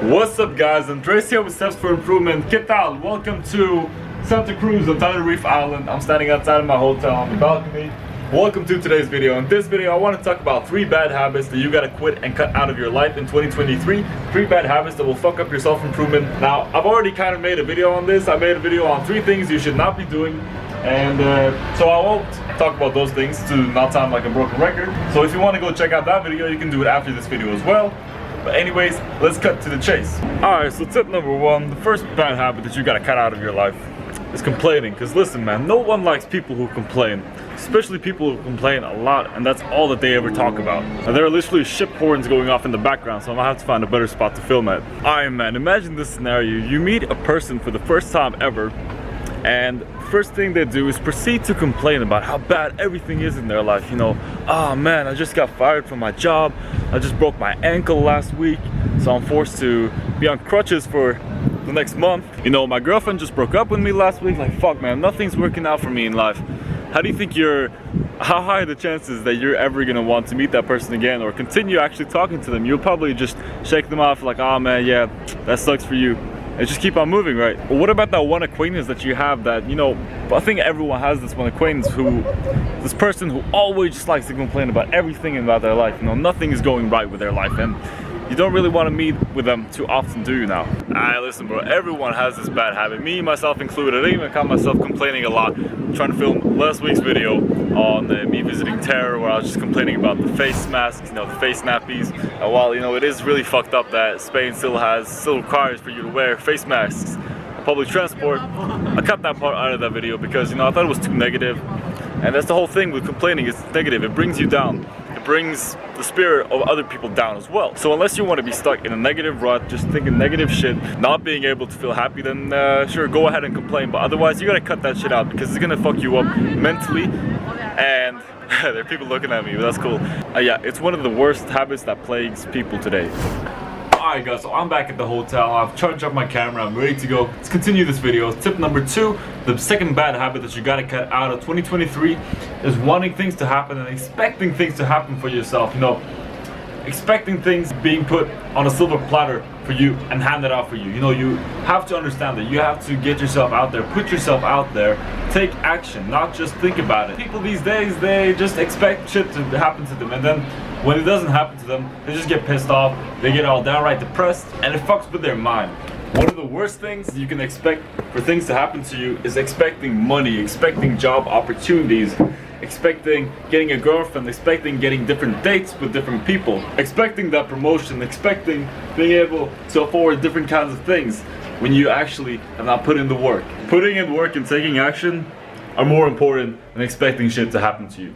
What's up guys, Andres here with Steps for Improvement. ¿Qué tal? Welcome to Santa Cruz on Tenerife Island. I'm standing outside of my hotel on the balcony. Welcome to today's video. In this video I want to talk about 3 bad habits that you gotta quit and cut out of your life in 2023. 3 bad habits that will fuck up your self-improvement. Now, I've already kind of made a video on this. I made a video on 3 things you should not be doing. And so I won't talk about those things to not sound like a broken record. So if you want to go check out that video, you can do it after this video as well. But anyways, let's cut to the chase. Alright, so tip number 1, the first bad habit that you gotta cut out of your life is complaining. Because listen man, no one likes people who complain. Especially people who complain a lot, and that's all that they ever talk about. And there are literally ship horns going off in the background, so I'm gonna have to find a better spot to film at. Alright man, imagine this scenario. You meet a person for the first time ever, and first thing they do is proceed to complain about how bad everything is in their life. You know, oh man, I just got fired from my job. I just broke my ankle last week, so I'm forced to be on crutches for the next month. You know, my girlfriend just broke up with me last week. Like, fuck man, nothing's working out for me in life. How do you think how high are the chances that you're ever gonna want to meet that person again or continue actually talking to them? You'll probably just shake them off like, oh man, yeah, that sucks for you. And just keep on moving, right? But what about that one acquaintance that you have that, you know, I think everyone has this one acquaintance this person who always just likes to complain about everything about their life. You know, nothing is going right with their life, and you don't really want to meet with them too often, do you now? Listen bro, everyone has this bad habit, me, myself included. I even caught myself complaining a lot, trying to film last week's video on me visiting Terror, where I was just complaining about the face masks, you know, the face nappies. And while, you know, it is really fucked up that Spain still requires for you to wear face masks on public transport, I cut that part out of that video because, you know, I thought it was too negative. And that's the whole thing with complaining, it's negative, it brings you down. It brings the spirit of other people down as well. So unless you want to be stuck in a negative rut, just thinking negative shit, not being able to feel happy, then sure, go ahead and complain. But otherwise, you gotta cut that shit out because it's gonna fuck you up mentally. And there are people looking at me, but that's cool. Yeah, it's one of the worst habits that plagues people today. Alright guys, so I'm back at the hotel. I've charged up my camera, I'm ready to go. Let's continue this video. Tip number 2, the second bad habit that you gotta cut out of 2023 is wanting things to happen and expecting things to happen for yourself. You know, expecting things being put on a silver platter for you and handed out for you. You know, you have to understand that you have to get yourself out there, put yourself out there, take action, not just think about it. People these days, they just expect shit to happen to them, and then when it doesn't happen to them, they just get pissed off, they get all downright depressed, and it fucks with their mind. One of the worst things you can expect for things to happen to you is expecting money, expecting job opportunities, expecting getting a girlfriend, expecting getting different dates with different people, expecting that promotion, expecting being able to afford different kinds of things when you actually have not put in the work. Putting in work and taking action are more important than expecting shit to happen to you.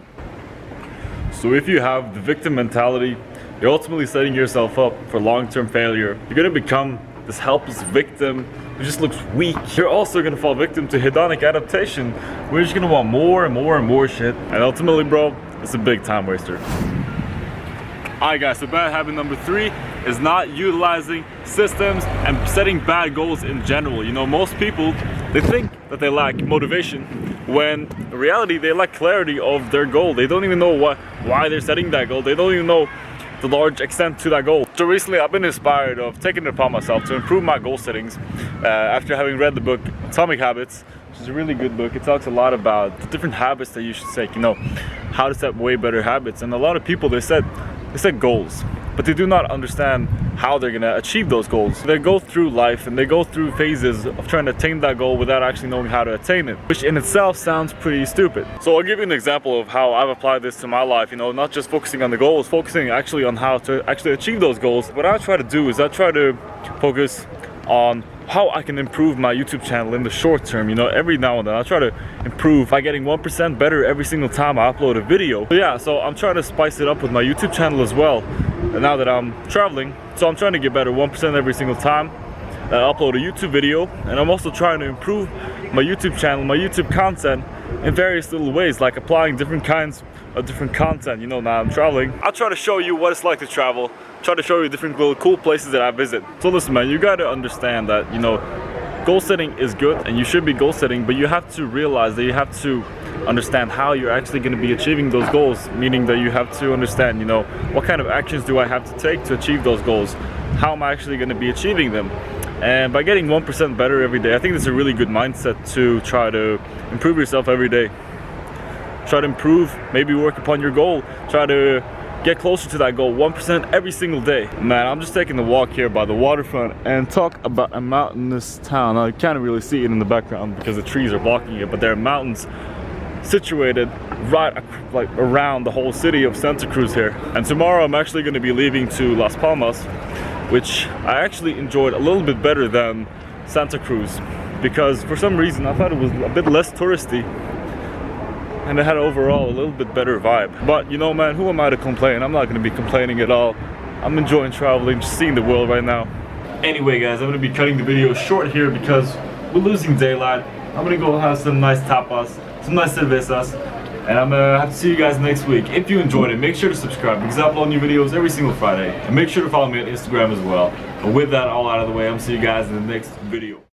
So if you have the victim mentality, you're ultimately setting yourself up for long-term failure. You're gonna become this helpless victim who just looks weak. You're also gonna fall victim to hedonic adaptation, where you're just gonna want more and more and more shit. And ultimately, bro, it's a big time waster. Alright guys, so bad habit number 3 is not utilizing systems and setting bad goals in general. You know, most people, they think that they lack motivation, when in reality they lack clarity of their goal. They don't even know why they're setting that goal. They don't even know the large extent to that goal. So recently I've been inspired of taking it upon myself to improve my goal settings after having read the book Atomic Habits, which is a really good book. It talks a lot about the different habits that you should take, you know, how to set way better habits. And a lot of people, they set goals, but they do not understand how they're gonna achieve those goals. They go through life and they go through phases of trying to attain that goal without actually knowing how to attain it, which in itself sounds pretty stupid. So I'll give you an example of how I've applied this to my life. You know, not just focusing on the goals, focusing actually on how to actually achieve those goals. What I try to do is I try to focus on how I can improve my YouTube channel in the short term. You know, every now and then I try to improve by getting 1% better every single time I upload a video. So I'm trying to spice it up with my YouTube channel as well. And now that I'm traveling, so I'm trying to get better 1% every single time that I upload a YouTube video. And I'm also trying to improve my YouTube channel, my YouTube content in various little ways, like applying different kinds of different content. You know, now I'm traveling, I'll try to show you what it's like to travel, try to show you different little cool places that I visit. So listen man, you gotta understand that, you know, goal setting is good and you should be goal setting, but you have to realize that you have to understand how you're actually going to be achieving those goals, meaning that you have to understand, you know, what kind of actions do I have to take to achieve those goals? How am I actually going to be achieving them? And by getting 1% better every day, I think that's a really good mindset to try to improve yourself every day. Try to improve, maybe work upon your goal, try to get closer to that goal, 1% every single day. Man, I'm just taking a walk here by the waterfront and talk about a mountainous town. I can't really see it in the background because the trees are blocking it, but there are mountains situated right like around the whole city of Santa Cruz here. And tomorrow I'm actually going to be leaving to Las Palmas, which I actually enjoyed a little bit better than Santa Cruz, because for some reason I thought it was a bit less touristy and it had overall a little bit better vibe. But you know, man, who am I to complain? I'm not going to be complaining at all. I'm enjoying traveling, just seeing the world right now. Anyway guys, I'm going to be cutting the video short here because we're losing daylight. I'm going to go have some nice tapas, some nice cervezas, and I'm gonna have to see you guys next week. If you enjoyed it, make sure to subscribe because I upload new videos every single Friday. And make sure to follow me on Instagram as well. But with that all out of the way, I'm gonna see you guys in the next video.